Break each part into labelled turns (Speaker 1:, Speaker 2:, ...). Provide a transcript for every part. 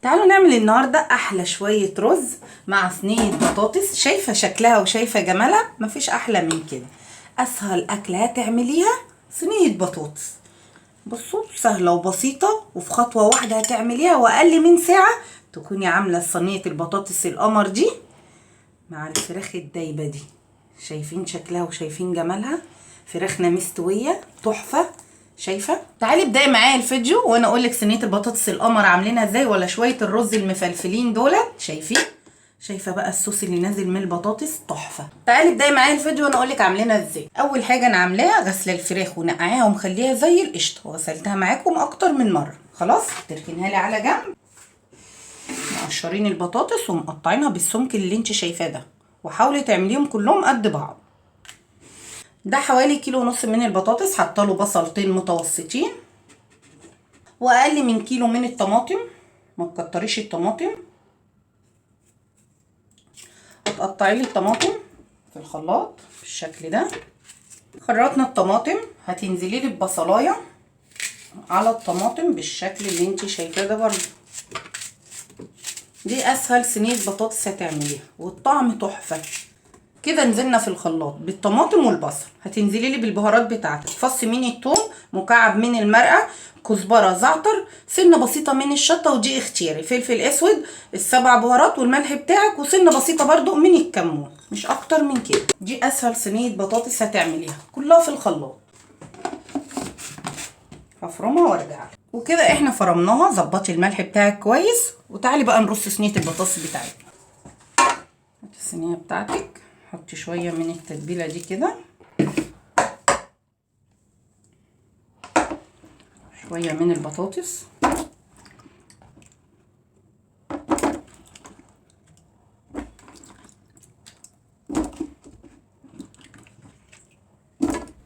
Speaker 1: تعالوا نعمل النهاردة احلى شوية رز مع صينية بطاطس. شايفة شكلها وشايفة جمالها؟ مفيش احلى من كده. اسهل اكلة هتعمليها صينية بطاطس. بصوا سهلة وبسيطة، وفي خطوة واحدة هتعمليها واقل من ساعة تكوني عاملة صينية البطاطس القمر دي مع الفراخ الدايبة دي. شايفين شكلها وشايفين جمالها؟ فراخنا مستوية تحفة. شايفه؟ تعالي ابداي معايا الفيديو وانا اقول لك صينيه البطاطس القمر عاملينها ازاي، ولا شويه الرز المفلفلين دولت. شايفين؟ شايفه بقى الصوص اللي نازل من البطاطس تحفه. تعالي ابداي معايا الفيديو وانا اقول لك عاملينها ازاي. اول حاجه انا عاملاها غسله الفراخ ونقعاها ومخليها زي القشطه، وغسلتها معاكم اكتر من مره. خلاص تركنها لي على جنب. مقشرين البطاطس ومقطعينها بالسمك اللي انت شايفاه ده، وحاولي تعمليهم كلهم قد بعض. ده حوالي كيلو ونص من البطاطس. حطاله بصلتين متوسطين واقل من كيلو من الطماطم. ما تكتريش الطماطم. هتقطعي لي الطماطم في الخلاط بالشكل ده. خرطنا الطماطم، هتنزلي لي ببصلايه على الطماطم بالشكل اللي انت شايفاه ده برضه. دي اسهل صينيه بطاطس هتعمليها والطعم تحفه. كده نزلنا في الخلاط بالطماطم والبصل. هتنزلي لي بالبهارات بتاعتك: فص من الثوم، مكعب من المرقه، كزبره، زعتر، سنه بسيطه من الشطه ودي اختياري، فلفل اسود، السبع بهارات والملح بتاعك، وسنه بسيطه برضو من الكمون، مش اكتر من كده. دي اسهل صينيه بطاطس هتعمليها كلها في الخلاط. هفرمها وارجع. وكده احنا فرمناها. ظبطي الملح بتاعك كويس وتعالي بقى نرص صينيه البطاطس بتاعتنا. هاتي الصينيه بتاعتك، حطي شويه من التتبيله دي كده، شويه من البطاطس،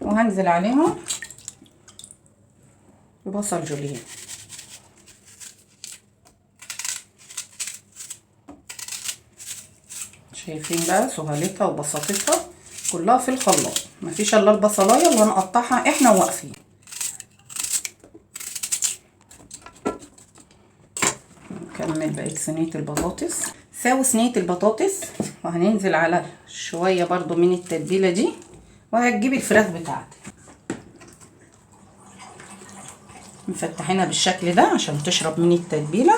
Speaker 1: وهنزل عليهم ببصل جوليان. شايفين بقى سهولتها وبساطتها كلها في الخلاط. مفيش الا البصلايه اللي هنقطعها احنا واقفين. نكمل بقيه صينيه البطاطس. ساوي صينيه البطاطس، وهننزل على شويه برضو من التتبيله دي، وهتجيبي الفراخ بتاعتك مفتحينها بالشكل ده عشان تشرب من التتبيله.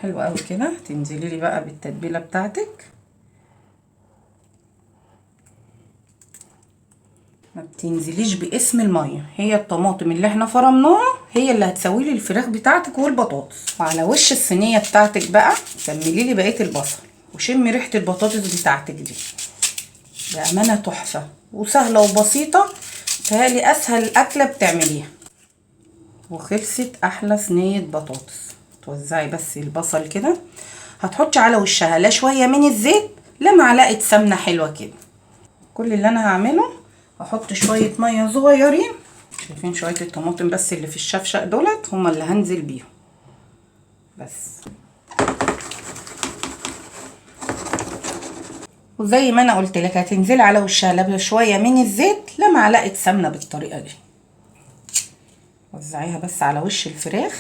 Speaker 1: حلو قوي كده. تنزلي لي بقى بالتتبيله بتاعتك. ما بتنزليش باسم الميه، هي الطماطم اللي احنا فرمناها هي اللي هتسوي لي الفراخ بتاعتك والبطاطس. وعلى وش الصينيه بتاعتك بقى كملي لي بقيه البصل، وشمي ريحه البطاطس بتاعتك دي. بامانه تحفه وسهله وبسيطه. تهيألي اسهل اكله بتعمليها. وخلصت احلى صينيه بطاطس. توزعي بس البصل كده. هتحطي على وشها لا شويه من الزيت لا معلقه سمنه حلوه كده. كل اللي انا هعمله هحط شويه ميه صغيرين. شايفين شويه الطماطم بس اللي في الشفشق دولت هما اللي هنزل بيهم بس. وزي ما انا قلت لك هتنزلي على وشها لا شويه من الزيت لا معلقه سمنه بالطريقه دي. وزعيها بس على وش الفراخ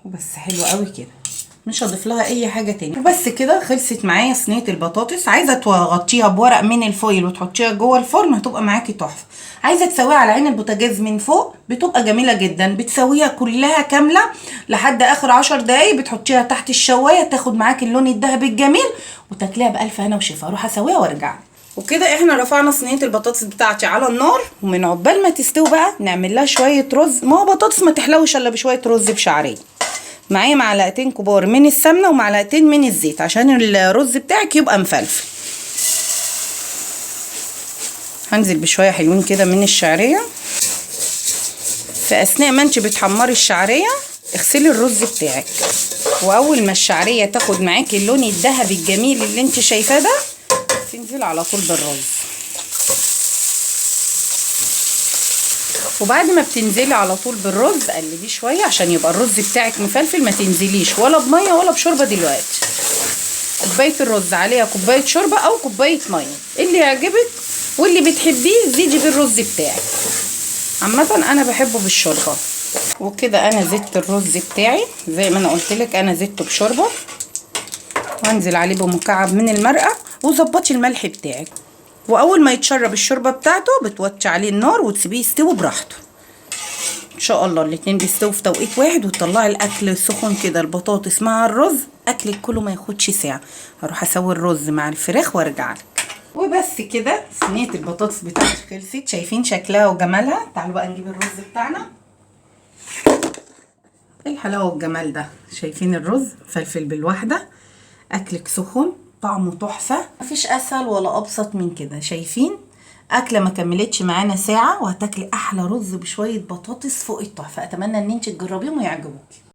Speaker 1: وبس. حلو قوي كده. مش هضيف لها اي حاجه تاني. وبس كده خلصت معايا صينيه البطاطس. عايزه تغطيها بورق من الفويل وتحطيها جوه الفرن هتبقى معاكي تحفه. عايزه تسويها على عين البوتاجاز من فوق بتبقى جميله جدا. بتسويها كلها كامله لحد اخر 10 دقايق، بتحطيها تحت الشوايه تاخد معاكي اللون الذهبي الجميل وتاكليها بالف هنا وشفا. اروح اسويها وارجع. وكده احنا رفعنا صينيه البطاطس بتاعتي على النار، ومن عقبال ما تستوي بقى نعمل لها شويه رز. ما هو بطاطس ما تحلوش الا بشويه رز بشعريه. معايا معلقتين كبار من السمنه ومعلقتين من الزيت عشان الرز بتاعك يبقى مفلفل. هنزل بشويه حلوين كده من الشعريه. في اثناء ما انت بتحمري الشعريه اغسلي الرز بتاعك، واول ما الشعريه تاخد معاكي اللون الذهبي الجميل اللي انت شايفاه ده تنزل على طول بالرز. وبعد ما بتنزلي على طول بالرز قلبيه شويه عشان يبقى الرز بتاعك مفلفل. ما تنزليش ولا بميه ولا بشوربه دلوقتي. كوبايه الرز عليها كوبايه شوربه او كوبايه ميه اللي يعجبك واللي بتحبيه زيدي بالرز بتاعك. عامة انا بحبه بالشوربة. وكده انا زدت الرز بتاعي زي ما انا قلت لك، انا زدته بشوربة، وانزل عليه بمكعب من المرقة، وظبطي الملح بتاعك. واول ما يتشرب الشوربة بتاعته بتوطي عليه النار وتسيبيه يستوي براحته. ان شاء الله الاتنين بيستووا في توقيت واحد، وتطلعي الاكل سخن كده، البطاطس مع الرز، اكلك كله ما ياخدش ساعة. هروح اسوي الرز مع الفراخ وارجع لك. وبس كده صينية البطاطس بتاعتي خلصت. شايفين شكلها وجمالها؟ تعالوا بقى نجيب الرز بتاعنا. ايه الحلاوة والجمال ده! شايفين الرز فلفل بالواحدة، اكلك سخن، طعمه تحفة، مفيش اسهل ولا ابسط من كده. شايفين اكله ما كملتش معانا ساعة، وهتاكلي احلى رز بشوية بطاطس فوق التحفة. اتمنى ان انت تجربيهم ويعجبوكي.